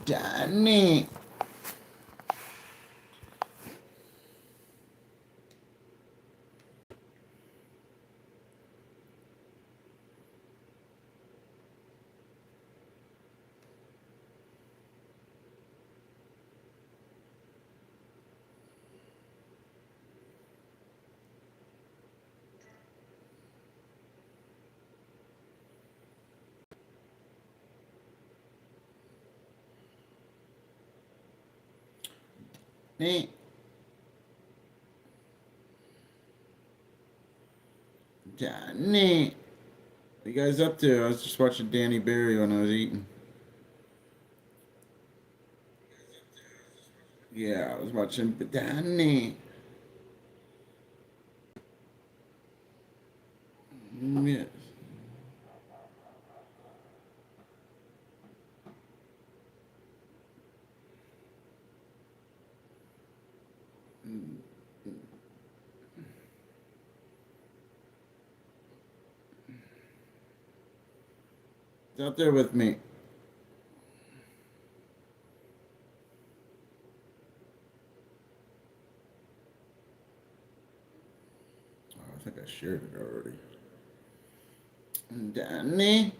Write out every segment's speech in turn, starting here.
Danny. Danny. Danny. What you guys up to? I was just watching Danny Barry when I was eating. Yeah, I was watching Danny. Yes. It's out there with me. Oh, I think I shared it already. Danny.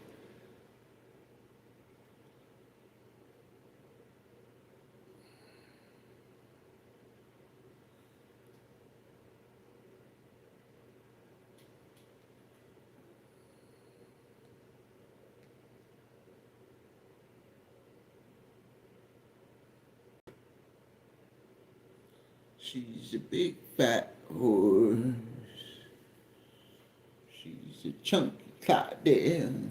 She's a big fat horse. She's a chunky Clydesdale.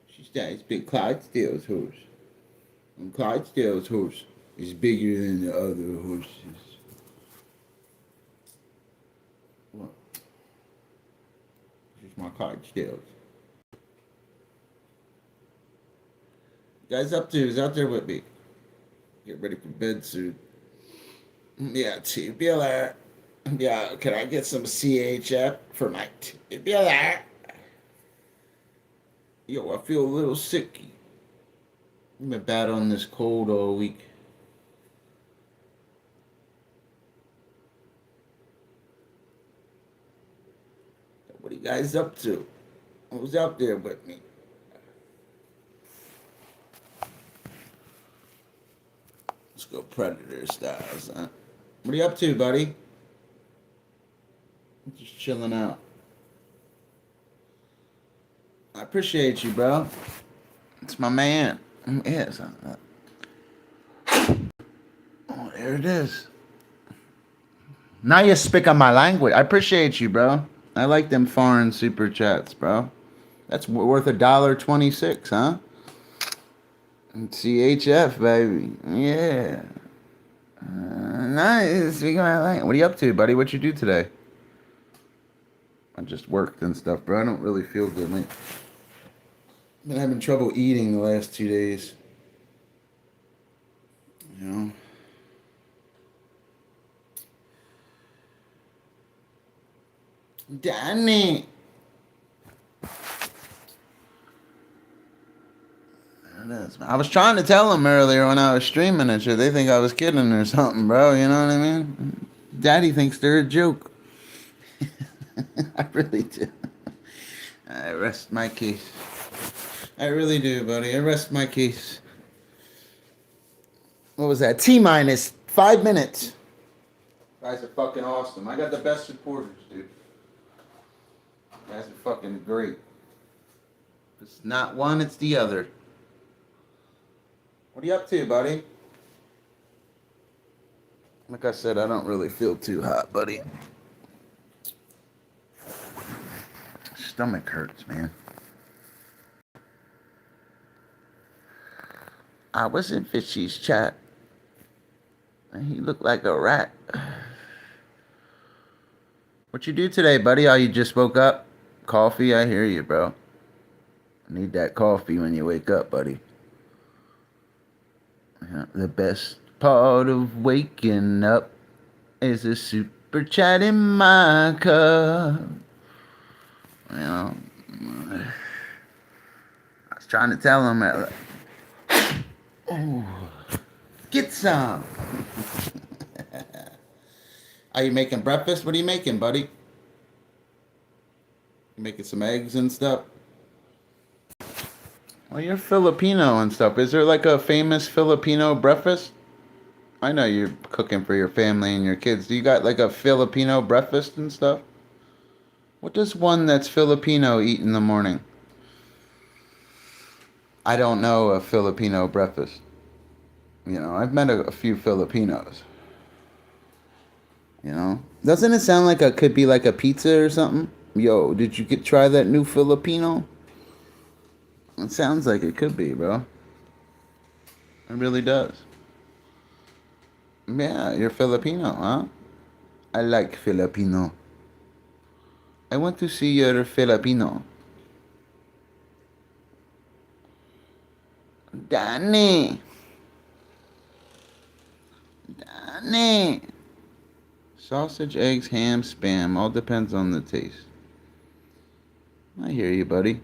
She's that big Clydesdale's horse. And Clydesdale's horse is bigger than the other horses. What? She's my Clydesdales. Guys up to is out there with me. Get ready for bed soon. Yeah, tubular. Yeah, can I get some CHF for my tubular? Yo, I feel a little sicky. I've been battling this cold all week. What are you guys up to? Who's out there with me? Let's go Predator styles, huh? What are you up to, buddy? I'm just chilling out. I appreciate you, bro. It's my man. Yes. Oh, there it is. Now you speak on my language. I appreciate you, bro. I like them foreign super chats, bro. That's worth $1.26, huh? CHF, baby. Yeah. Nice. Speaking of my language. What are you up to, buddy? What you do today? I just worked and stuff, bro. I don't really feel good, mate. Been having trouble eating the last 2 days. You know. Danny. I was trying to tell them earlier when I was streaming and shit. They think I was kidding or something, bro. You know what I mean? Daddy thinks they're a joke. I really do. I rest my case. I really do, buddy. I rest my case. What was that? T minus 5 minutes. Guys are fucking awesome. I got the best supporters, dude. Guys are fucking great. It's not one, it's the other. What are you up to, buddy? Like I said, I don't really feel too hot, buddy. Stomach hurts, man. I was in Fishy's chat. And he looked like a rat. What you do today, buddy? Oh, you just woke up? Coffee? I hear you, bro. I need that coffee when you wake up, buddy. Yeah, the best part of waking up is a super chat in my cup. You know, I was trying to tell him that. Get some. Are you making breakfast? What are you making, buddy? You making some eggs and stuff? Well, you're Filipino and stuff. Is there like a famous Filipino breakfast? I know you're cooking for your family and your kids. Do you got like a Filipino breakfast and stuff? What does one that's Filipino eat in the morning? I don't know a Filipino breakfast. You know, I've met a few Filipinos. You know, doesn't it sound like it could be like a pizza or something? Yo, did you try that new Filipino? It sounds like it could be, bro. It really does. Yeah, you're Filipino, huh? I like Filipino. I want to see your Filipino. Danny. Danny. Sausage, eggs, ham, spam. All depends on the taste. I hear you, buddy.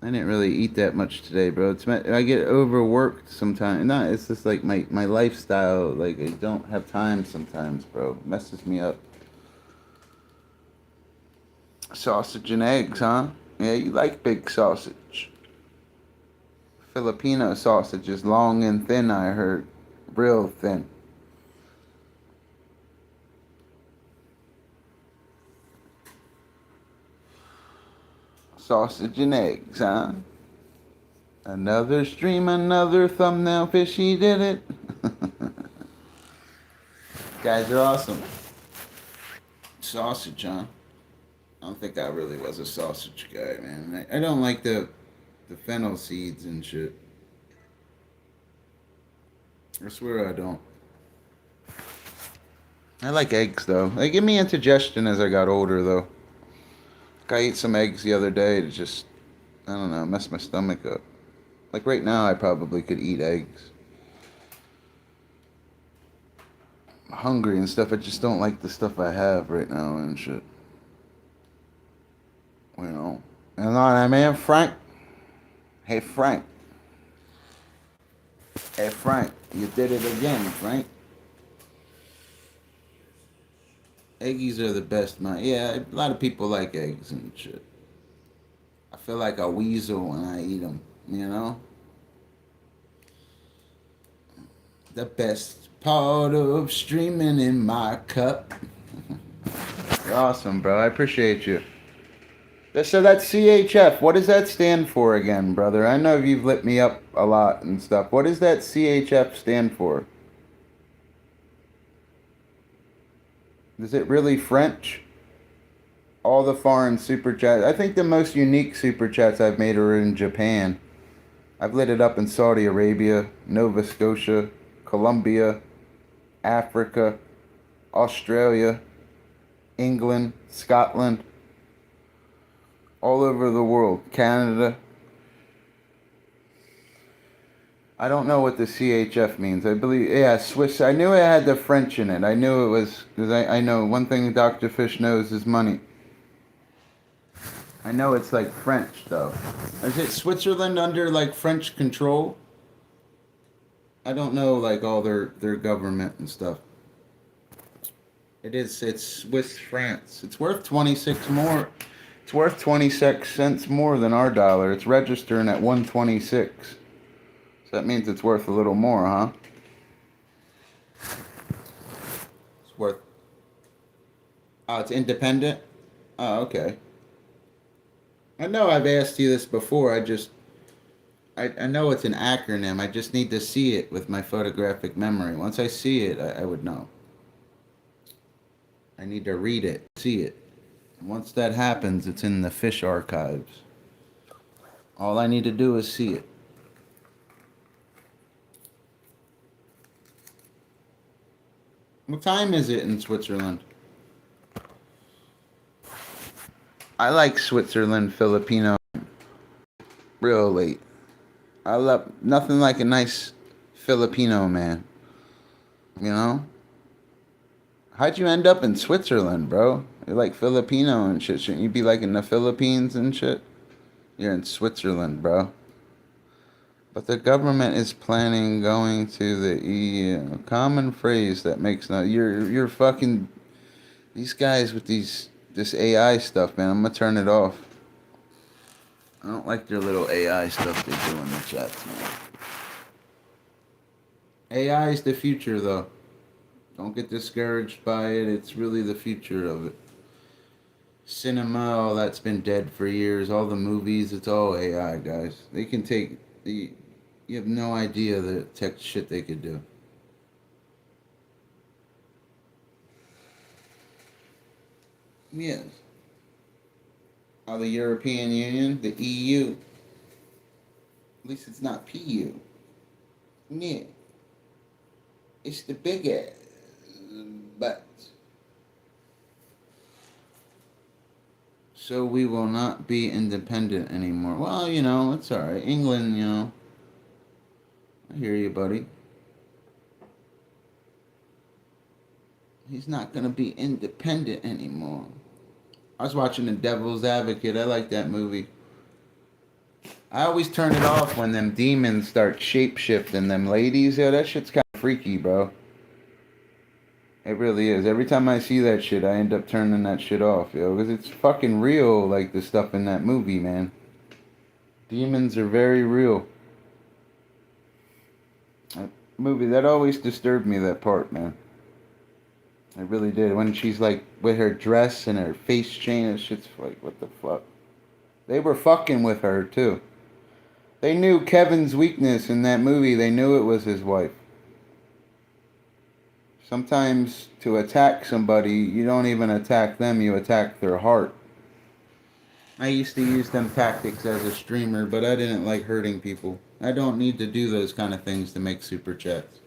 I didn't really eat that much today, bro. I get overworked sometimes. No, it's just like my lifestyle. Like, I don't have time sometimes, bro. It messes me up. Sausage and eggs, huh? Yeah, you like big sausage. Filipino sausage is long and thin, I heard. Real thin. Sausage and eggs, huh? Another stream, another thumbnail fishy did it. Guys are awesome. Sausage, huh? I don't think I really was a sausage guy, man. I don't like the fennel seeds and shit. I swear I don't. I like eggs though. They give me indigestion as I got older though. Like I ate some eggs the other day to just, I don't know, mess my stomach up. Like right now I probably could eat eggs. I'm hungry and stuff. I just don't like the stuff I have right now and shit. You know. You know what I mean, Frank? Hey Frank. Hey Frank, you did it again, Frank. Eggies are the best, man. Yeah, a lot of people like eggs and shit. I feel like a weasel when I eat them, you know? The best part of streaming in my cup. You're awesome, bro. I appreciate you. So that's CHF. What does that stand for again, brother? I know you've lit me up a lot and stuff. What does that CHF stand for? Is it really French? All the foreign super chats. I think the most unique super chats I've made are in Japan. I've lit it up in Saudi Arabia, Nova Scotia, Colombia, Africa, Australia, England, Scotland, all over the world, Canada. I don't know what the CHF means. I believe, yeah, Swiss. I knew it had the French in it. I knew it was, because I know one thing Dr. Fish knows is money. I know it's like French, though. Is it Switzerland under, like, French control? I don't know, like, all their government and stuff. It's Swiss France. It's worth 26 more. It's worth 26 cents more than our dollar. It's registering at 126. So that means it's worth a little more, huh? It's worth... Oh, it's independent? Oh, okay. I know I've asked you this before. I know it's an acronym. I just need to see it with my photographic memory. Once I see it, I would know. I need to read it, see it. Once that happens, it's in the fish archives. All I need to do is see it. What time is it in Switzerland? I like Switzerland Filipino real late. I love nothing like a nice Filipino man. You know? How'd you end up in Switzerland, bro? You're like Filipino and shit. Shouldn't you be like in the Philippines and shit? You're in Switzerland, bro. But the government is planning going to the EU. Common phrase that makes no. You're fucking these guys with this AI stuff, man. I'm gonna turn it off. I don't like their little AI stuff they do in the chats, man. AI is the future, though. Don't get discouraged by it. It's really the future of it. Cinema, all that's been dead for years. All the movies, it's all AI, guys. They can take the. You have no idea the tech shit they could do. Yes. The European Union, the EU. At least it's not PU. Yeah. It's the big ass. But. So we will not be independent anymore. Well, it's alright. England, I hear you, buddy. He's not gonna be independent anymore. I was watching The Devil's Advocate. I like that movie. I always turn it off when them demons start shape-shifting them ladies. Yeah, that shit's kind of freaky, bro. It really is. Every time I see that shit, I end up turning that shit off, yo. Because it's fucking real, like, the stuff in that movie, man. Demons are very real. That movie, that always disturbed me, that part, man. It really did. When she's, like, with her dress and her face chain, that shit's like, what the fuck? They were fucking with her, too. They knew Kevin's weakness in that movie. They knew it was his wife. Sometimes to attack somebody, you don't even attack them, you attack their heart. I used to use them tactics as a streamer, but I didn't like hurting people. I don't need to do those kind of things to make super chats.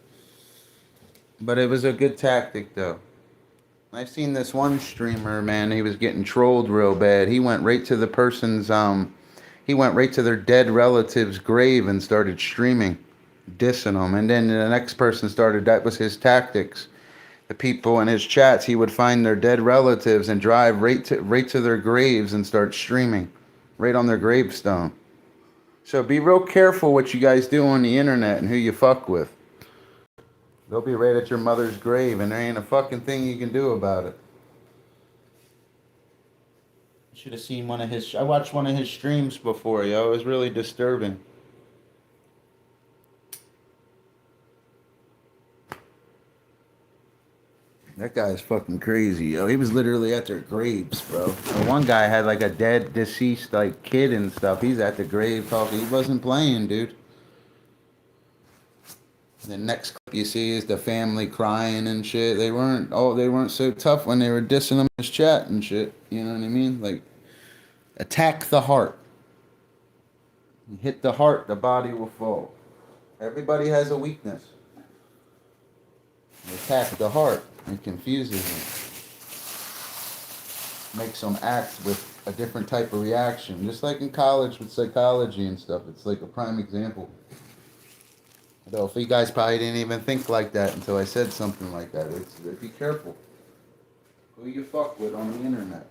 But it was a good tactic, though. I've seen this one streamer, man, he was getting trolled real bad. He went right to the person's, he went right to their dead relative's grave and started streaming, dissing them. And then the next person started, that was his tactics. The people in his chats, he would find their dead relatives and drive right to their graves and start streaming, right on their gravestone. So be real careful what you guys do on the internet and who you fuck with. They'll be right at your mother's grave, and there ain't a fucking thing you can do about it. You should have seen one of his. I watched one of his streams before, yo. It was really disturbing. That guy's fucking crazy, yo. He was literally at their graves, bro. One guy had like a dead, deceased like kid and stuff. He's at the grave talking. He wasn't playing, dude. The next clip you see is the family crying and shit. They weren't so tough when they were dissing him in his chat and shit. You know what I mean? Like, attack the heart. You hit the heart, the body will fall. Everybody has a weakness. You attack the heart. It confuses them. Makes them act with a different type of reaction. Just like in college with psychology and stuff. It's like a prime example. Though, if you guys probably didn't even think like that until I said something like that. Be careful who you fuck with on the internet.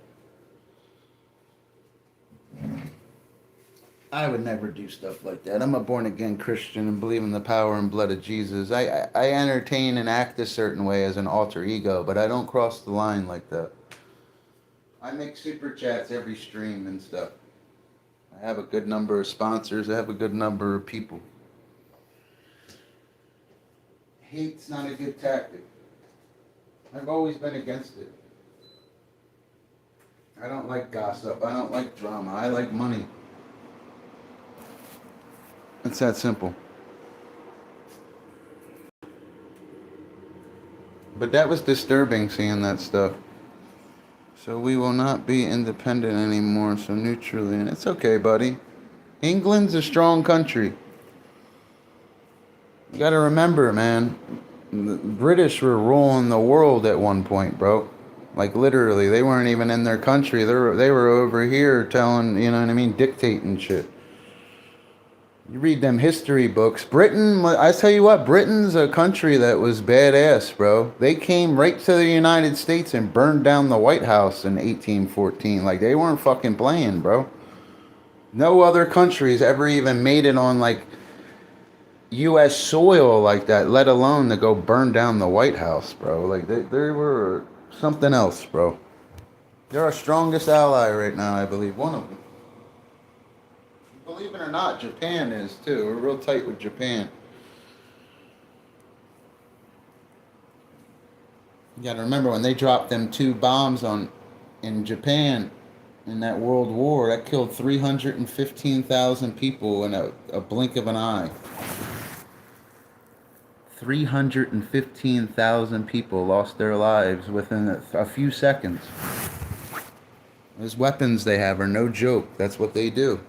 I would never do stuff like that. I'm a born-again Christian and believe in the power and blood of Jesus. I entertain and act a certain way as an alter ego, but I don't cross the line like that. I make super chats every stream and stuff. I have a good number of sponsors. I have a good number of people. Hate's not a good tactic. I've always been against it. I don't like gossip. I don't like drama. I like money. It's that simple. But that was disturbing seeing that stuff. So we will not be independent anymore, so neutrally. And it's okay, buddy. England's a strong country. You gotta remember, man, the British were ruling the world at one point, bro. Like, literally, they weren't even in their country. They were over here telling, you know what I mean, dictating shit. You read them history books. Britain, I tell you what, Britain's a country that was badass, bro. They came right to the United States and burned down the White House in 1814. Like, they weren't fucking playing, bro. No other countries ever even made it on, like, U.S. soil like that, let alone to go burn down the White House, bro. Like they were something else, bro. They're our strongest ally right now, I believe. One of them. Believe it or not, Japan is too. We're real tight with Japan. You got to remember when they dropped them two bombs on in Japan in that World War, that killed 315,000 people in a blink of an eye. 315,000 people lost their lives within a few seconds. Those weapons they have are no joke. That's what they do.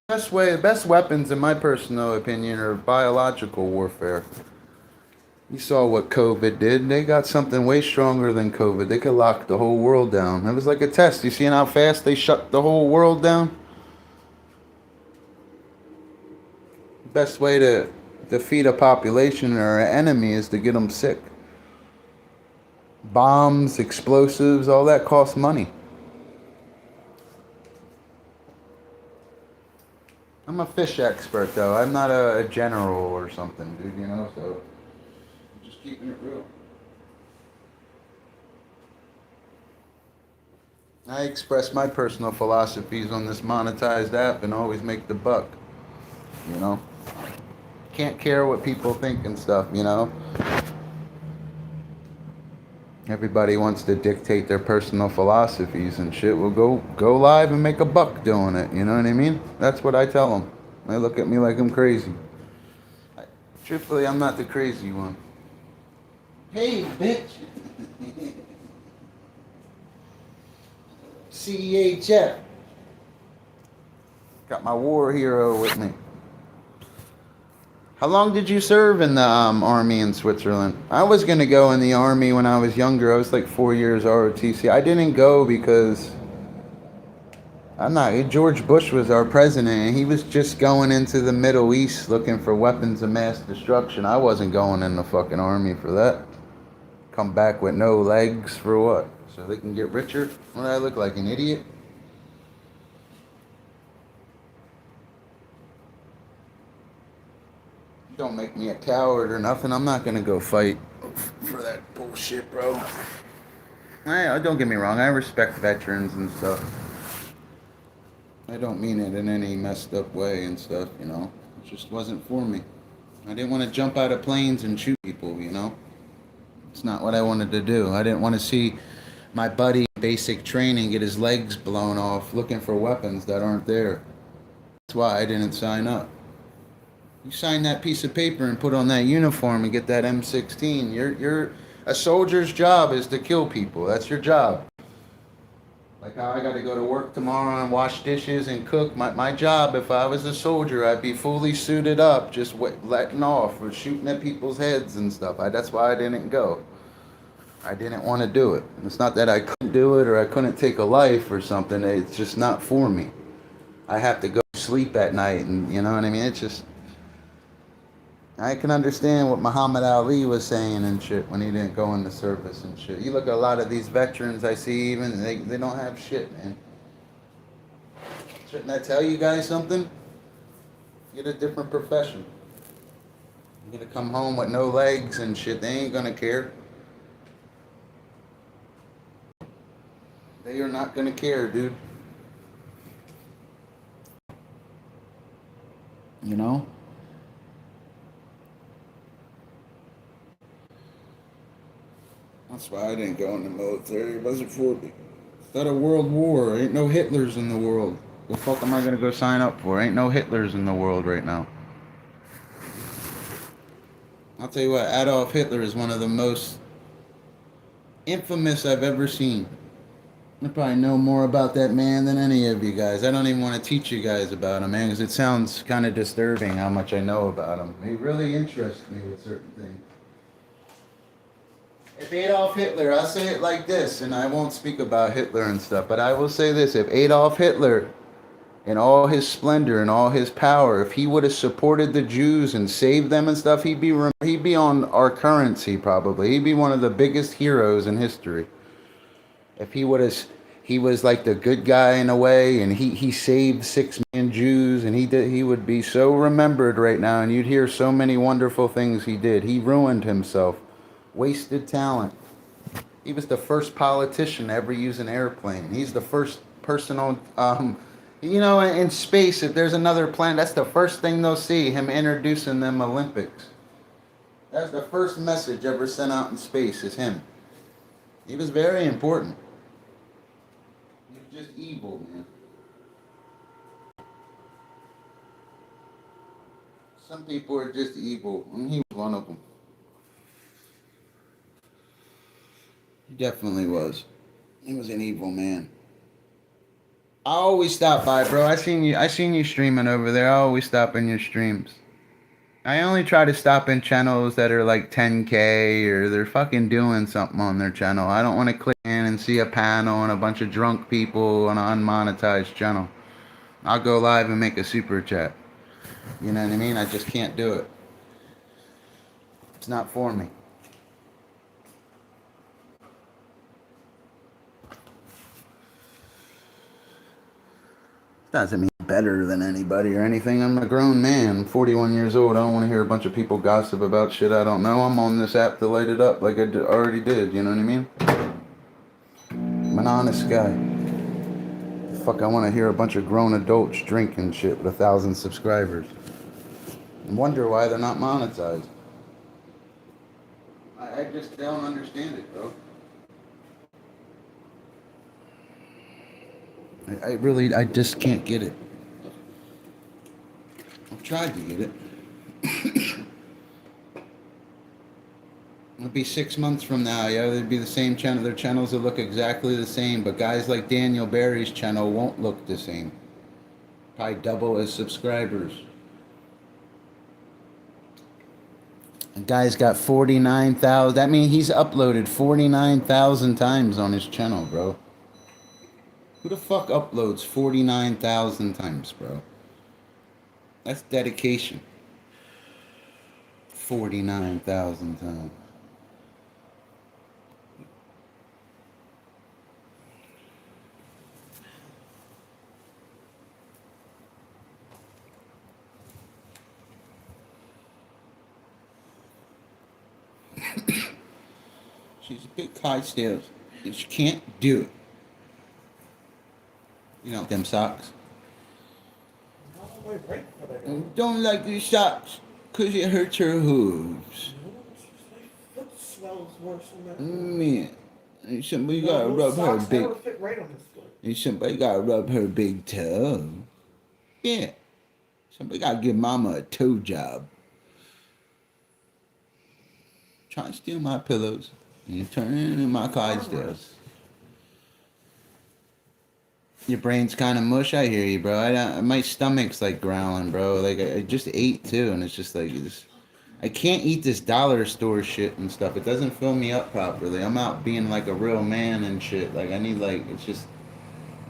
The best weapons, in my personal opinion, are biological warfare. You saw what COVID did. They got something way stronger than COVID. They could lock the whole world down. It was like a test. You seen how fast they shut the whole world down? The best way to defeat a population or an enemy is to get them sick. Bombs, explosives, all that costs money. I'm a fish expert, though. I'm not a general or something, dude, you know, so I'm just keeping it real. I express my personal philosophies on this monetized app and always make the buck, you know? Can't care what people think and stuff, you know? Everybody wants to dictate their personal philosophies and shit. Well, go live and make a buck doing it. You know what I mean? That's what I tell them. They look at me like I'm crazy. Truthfully, I'm not the crazy one. Hey, bitch. CEHF. Got my war hero with me. How long did you serve in the army in Switzerland? I was going to go in the army when I was younger. I was like 4 years ROTC. I didn't go because George Bush was our president, and he was just going into the Middle East looking for weapons of mass destruction. I wasn't going in the fucking army for that. Come back with no legs for what? So they can get richer? What do I look like, an idiot? Don't make me a coward or nothing. I'm not gonna go fight for that bullshit, bro. Don't get me wrong. I respect veterans and stuff. I don't mean it in any messed up way and stuff, you know. It just wasn't for me. I didn't want to jump out of planes and shoot people, you know. It's not what I wanted to do. I didn't want to see my buddy in basic training get his legs blown off looking for weapons that aren't there. That's why I didn't sign up. You sign that piece of paper and put on that uniform and get that M16. You're a soldier's job is to kill people. That's your job. Like how I got to go to work tomorrow and wash dishes and cook. My job, if I was a soldier, I'd be fully suited up, just letting off or shooting at people's heads and stuff. That's why I didn't go. I didn't want to do it. It's not that I couldn't do it or I couldn't take a life or something. It's just not for me. I have to go sleep at night, and you know what I mean? It's just... I can understand what Muhammad Ali was saying and shit when he didn't go in the service and shit. You look at a lot of these veterans I see, even they don't have shit, man. Shouldn't I tell you guys something? Get a different profession. You're gonna come home with no legs and shit. They ain't gonna care. They are not gonna care, dude. You know? That's why I didn't go in the military. It wasn't for me. It's not a world war. Ain't no Hitlers in the world. The fuck am I gonna go sign up for? Ain't no Hitlers in the world right now. I'll tell you what, Adolf Hitler is one of the most infamous I've ever seen. I probably know more about that man than any of you guys. I don't even want to teach you guys about him, man, because it sounds kind of disturbing how much I know about him. He really interests me with certain things. If Adolf Hitler, I'll say it like this, and I won't speak about Hitler and stuff, but I will say this. If Adolf Hitler, in all his splendor and all his power, if he would have supported the Jews and saved them and stuff, he'd be on our currency probably. He'd be one of the biggest heroes in history. If he was like the good guy in a way, and he saved 6 million European Jews, and he would be so remembered right now, and you'd hear so many wonderful things he did. He ruined himself, wasted talent. He was the first politician to ever use an airplane. He's the first person on, in space. If there's another planet, that's the first thing they'll see, him introducing them Olympics. That's the first message ever sent out in space is him. He was very important. He was just evil, man. Some people are just evil, and he was one of them. He definitely was. He was an evil man. I always stop by, bro. I seen you streaming over there. I always stop in your streams. I only try to stop in channels that are like 10K or they're fucking doing something on their channel. I don't want to click in and see a panel and a bunch of drunk people on an unmonetized channel. I'll go live and make a super chat. You know what I mean? I just can't do it. It's not for me. Doesn't mean better than anybody or anything. I'm a grown man. I'm 41 years old. I don't want to hear a bunch of people gossip about shit I don't know. I'm on this app to light it up like I already did. You know what I mean? I'm an honest guy. Fuck, I want to hear a bunch of grown adults drinking shit with 1,000 subscribers. And wonder why they're not monetized. I just don't understand it, bro. I just can't get it. I've tried to get it. It'll be 6 months from now, yeah, they'd be the same channel. Their channels will look exactly the same, but guys like Daniel Barry's channel won't look the same. Probably double as subscribers. And guy's got 49,000. That means he's uploaded 49,000 times on his channel, bro. Who the fuck uploads 49,000 times, bro? That's dedication. 49,000 times. She's a bit Clydesdale. She can't do it. You know them socks. Don't like these socks because it hurts her hooves. Foot smells worse than that. Man, somebody gotta rub her big. Fit right on his foot. Somebody gotta rub her big toe. Yeah, somebody gotta give Mama a toe job. Try to steal my pillows and turn it into my Clydesdales. Your brain's kind of mush. I hear you, bro. My stomach's like growling, bro. Like I just ate too, and it's just like I can't eat this dollar store shit and stuff. It doesn't fill me up properly. I'm out being like a real man and shit. Like I need it's just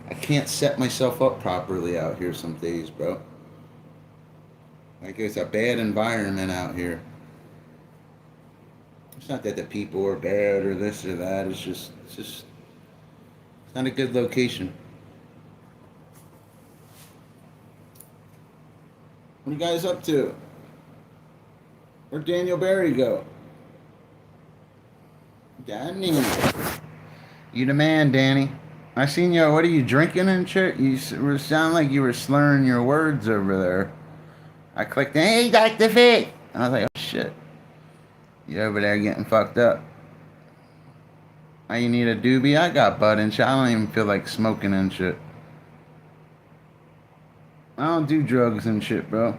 I can't set myself up properly out here some days, bro. Like it's a bad environment out here. It's not that the people are bad or this or that. It's not a good location. What are you guys up to? Where'd Daniel Barry go? Danny. You the man, Danny. I seen you. What are you drinking and shit? You sound like you were slurring your words over there. I clicked, hey, Dr. Fit. I was like, oh shit. You over there getting fucked up. Now you need a doobie? I got bud and shit. I don't even feel like smoking and shit. I don't do drugs and shit, bro.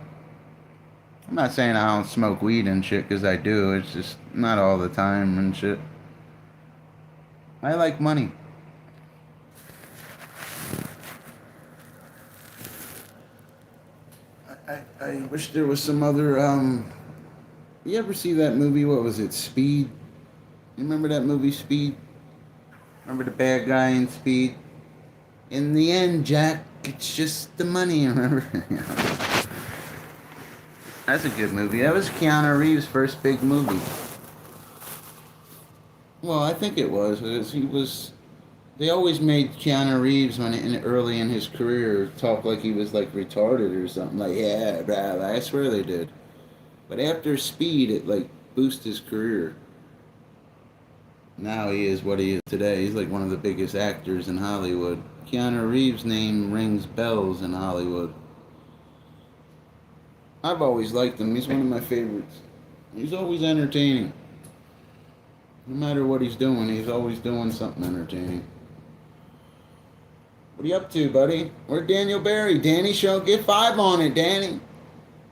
I'm not saying I don't smoke weed and shit, because I do. It's just not all the time and shit. I like money. I wish there was some other, you ever see that movie, what was it, Speed? You remember that movie, Speed? Remember the bad guy in Speed? In the end, Jack, it's just the money, remember? That's a good movie. That was Keanu Reeves' first big movie. Well, I think it was. He was They always made Keanu Reeves early in his career talk like he was like retarded or something. Like, yeah, blah, blah. I swear they did. But after Speed, it like boosted his career. Now he is what he is today. He's like one of the biggest actors in Hollywood. Keanu Reeves' name rings bells in Hollywood. I've always liked him. He's one of my favorites. He's always entertaining. No matter what he's doing, he's always doing something entertaining. What are you up to, buddy? Where's Daniel Barry? Danny Show, get 5 on it, Danny.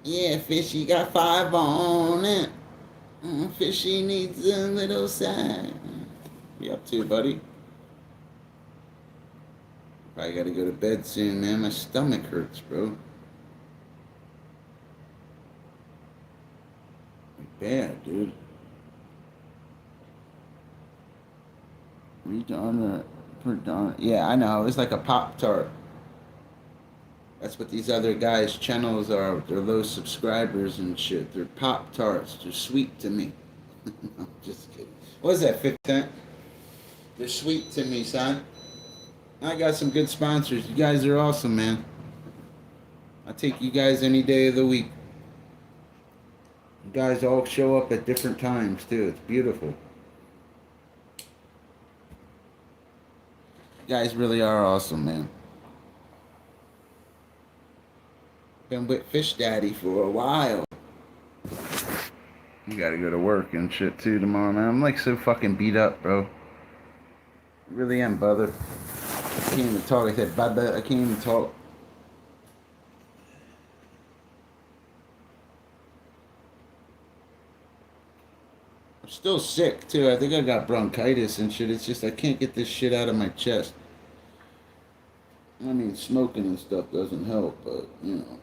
Yeah, Fishy got 5 on it. Fishy needs a little side. What are you up to, buddy? Probably gotta go to bed soon, man. My stomach hurts, bro. Bad, dude. Redonna. Yeah, I know. It's like a Pop Tart. That's what these other guys' channels are. They're low subscribers and shit. They're Pop Tarts. They're sweet to me. I'm just kidding. What is that, 50 cent? They're sweet to me, son. I got some good sponsors. You guys are awesome, man. I'll take you guys any day of the week. You guys all show up at different times, too. It's beautiful. You guys really are awesome, man. Been with Fish Daddy for a while. You gotta go to work and shit too tomorrow, man. I'm like so fucking beat up, bro. I really am, brother. I can't even talk. I said, brother, I can't even talk. I'm still sick too. I think I got bronchitis and shit. It's just I can't get this shit out of my chest. I mean, smoking and stuff doesn't help, but you know.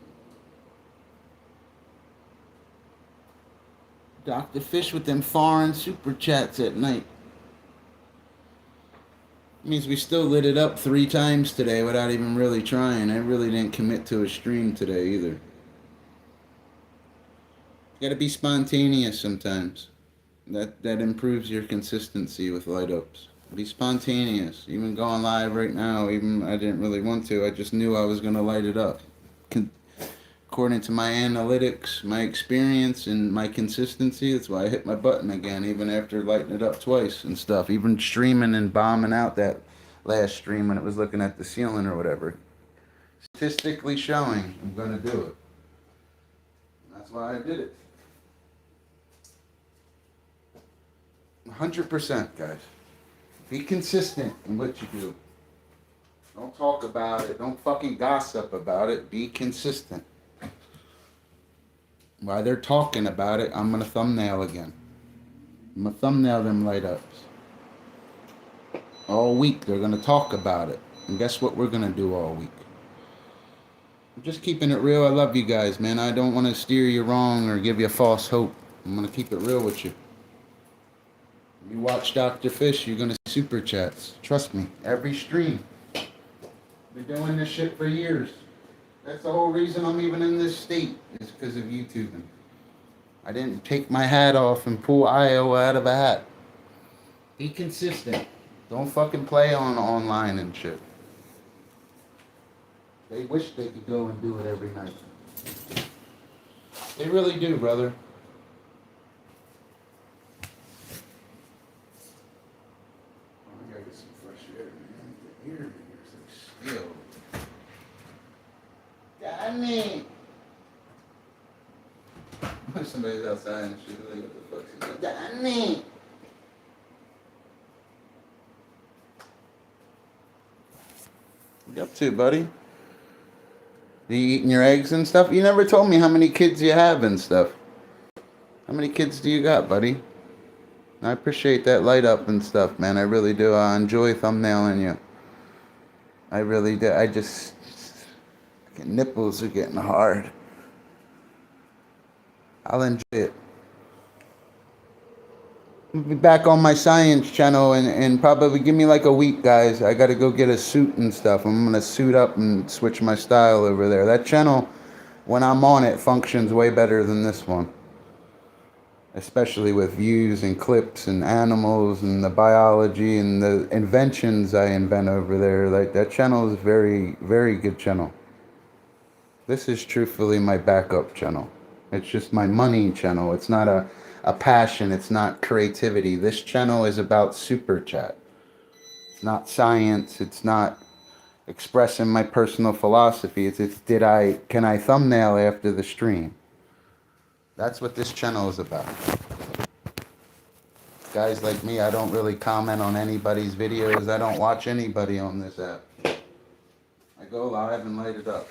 Dr. Fish with them foreign super chats at night. Means we still lit it up 3 times today without even really trying. I really didn't commit to a stream today either. You gotta be spontaneous sometimes. That improves your consistency with light ups. Be spontaneous. Even going live right now, even I didn't really want to. I just knew I was gonna light it up. According to my analytics, my experience, and my consistency, that's why I hit my button again, even after lighting it up twice and stuff. Even streaming and bombing out that last stream when it was looking at the ceiling or whatever. Statistically showing I'm going to do it. That's why I did it. 100%, guys. Be consistent in what you do. Don't talk about it. Don't fucking gossip about it. Be consistent. While they're talking about it, I'm going to thumbnail again. I'm going to thumbnail them light ups. All week, they're going to talk about it. And guess what we're going to do all week? I'm just keeping it real. I love you guys, man. I don't want to steer you wrong or give you false hope. I'm going to keep it real with you. You watch Dr. Fish, you're going to see super chats. Trust me. Every stream. Been doing this shit for years. That's the whole reason I'm even in this state, is because of YouTubing. I didn't take my hat off and pull Iowa out of a hat. Be consistent. Don't fucking play on online and shit. They wish they could go and do it every night. They really do, brother. Oh, I gotta get some fresh air, man. The air here is like still. Danny! Somebody's outside and she's like, what the fuck's he doing? Danny! What you up to, buddy? You eating your eggs and stuff? You never told me how many kids you have and stuff. How many kids do you got, buddy? I appreciate that light up and stuff, man. I really do. I enjoy thumbnailing you. I really do. I just nipples are getting hard. I'll enjoy it. I'll be back on my science channel and probably give me like a week, guys. I gotta go get a suit and stuff. I'm gonna suit up and switch my style over there. That channel, when I'm on it, functions way better than this one. especially with views and clips and animals and the biology and the inventions I invent over there. Like, that channel is very, very good channel. This is truthfully my backup channel. It's just my money channel. It's not a passion. It's not creativity. This channel is about super chat. It's not science. It's not expressing my personal philosophy. It's can I thumbnail after the stream? That's what this channel is about. Guys like me, I don't really comment on anybody's videos. I don't watch anybody on this app. I go live and light it up.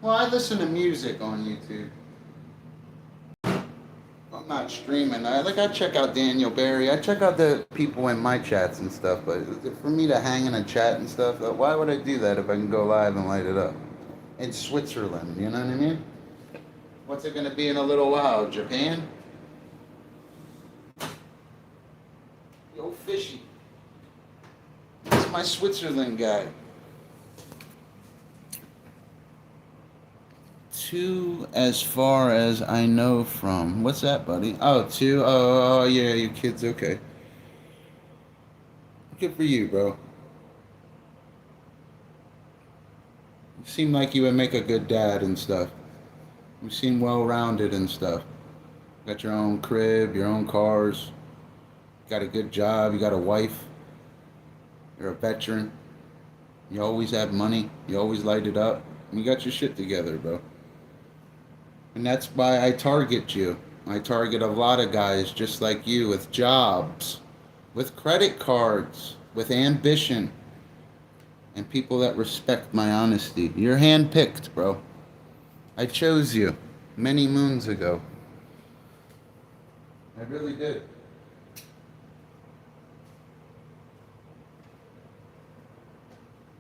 Well, I listen to music on YouTube. I'm not streaming. I check out Daniel Barry. I check out the people in my chats and stuff. But for me to hang in a chat and stuff, why would I do that if I can go live and light it up? In Switzerland, you know what I mean? What's it gonna be in a little while? Japan? Yo, Fishy. That's my Switzerland guy. 2 as far as I know from. What's that, buddy? Oh, 2? Oh, yeah, you kids, okay. Good for you, bro. You seem like you would make a good dad and stuff. You seem well-rounded and stuff. Got your own crib, your own cars. Got a good job, you got a wife. You're a veteran. You always have money. You always light it up. You got your shit together, bro. And that's why I target you. I target a lot of guys just like you with jobs, with credit cards, with ambition, and people that respect my honesty. You're handpicked, bro. I chose you many moons ago. I really did.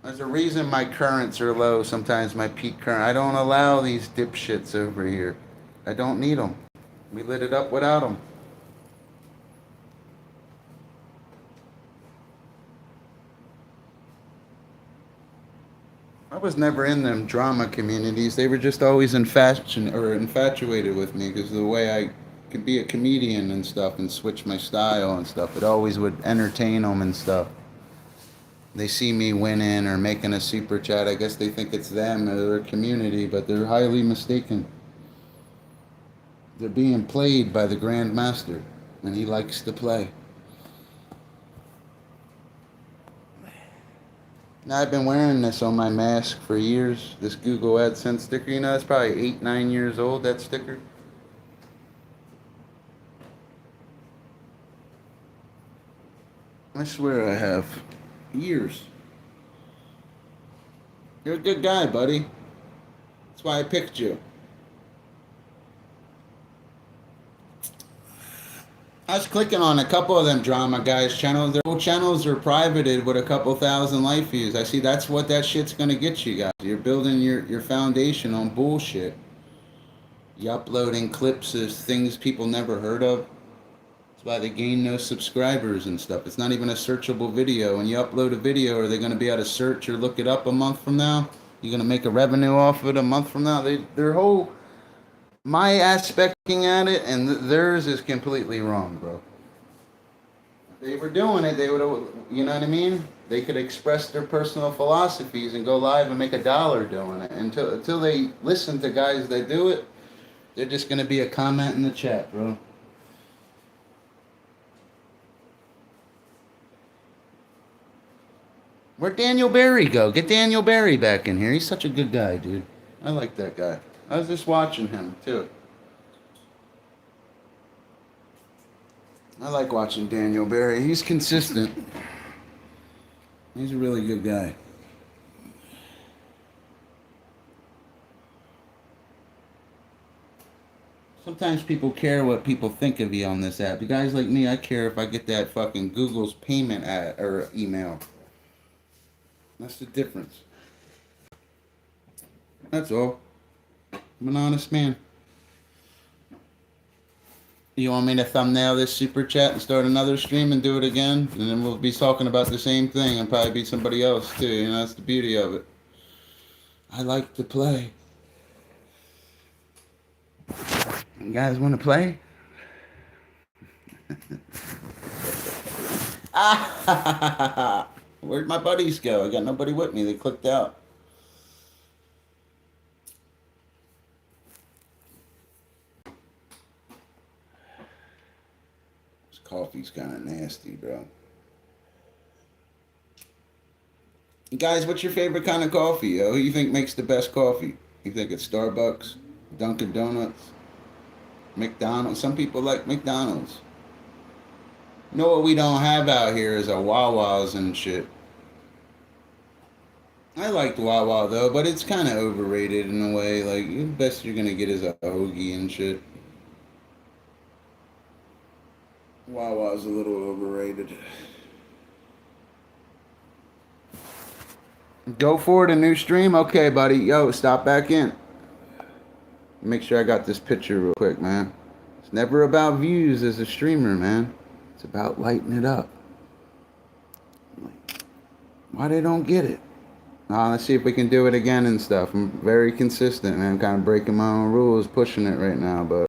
There's a reason my currents are low, sometimes my peak current. I don't allow these dipshits over here. I don't need them. We lit it up without them. I was never in them drama communities. They were just always infatuated with me because of the way I could be a comedian and stuff and switch my style and stuff. It always would entertain them and stuff. They see me winning or making a super chat. I guess they think it's them or their community, but they're highly mistaken. They're being played by the Grand Master, and he likes to play. Now, I've been wearing this on my mask for years, this Google AdSense sticker. You know, it's probably 8, 9 years old, that sticker. I swear I have. Years. You're a good guy, buddy. That's why I picked you. I was clicking on a couple of them drama guys' channels. Their whole channels are privated with a couple thousand life views. I see that's what that shit's gonna get you guys. You're building your foundation on bullshit. You're uploading clips of things people never heard of. That's why they gain no subscribers and stuff. It's not even a searchable video. When you upload a video, are they going to be able to search or look it up a month from now? You're going to make a revenue off of it a month from now? Their whole, my aspecting at it and theirs is completely wrong, bro. If they were doing it, they would have, you know what I mean? They could express their personal philosophies and go live and make $1 doing it. Until they listen to guys that do it, they're just going to be a comment in the chat, bro. Where'd Daniel Barry go? Get Daniel Barry back in here. He's such a good guy, dude. I like that guy. I was just watching him, too. I like watching Daniel Barry. He's consistent. He's a really good guy. Sometimes people care what people think of you on this app. You guys like me, I care if I get that fucking Google's payment or email. That's the difference. That's all. I'm an honest man. You want me to thumbnail this super chat and start another stream and do it again? And then we'll be talking about the same thing and probably be somebody else too. You know, that's the beauty of it. I like to play. You guys want to play? Ah, where'd my buddies go? I got nobody with me. They clicked out. This coffee's kind of nasty, bro. Guys, what's your favorite kind of coffee, yo? Who you think makes the best coffee? You think it's Starbucks, Dunkin' Donuts, McDonald's? Some people like McDonald's. You know what we don't have out here is a Wawa's and shit. I liked Wawa though, but it's kind of overrated in a way. Like, the best you're gonna get is a hoagie and shit. Wawa's a little overrated. Go for it, a new stream? Okay, buddy. Yo, stop back in. Make sure I got this picture real quick, man. It's never about views as a streamer, man. It's about lighting it up. Why they don't get it? Let's see if we can do it again and stuff. I'm very consistent, man. I'm kind of breaking my own rules, pushing it right now, but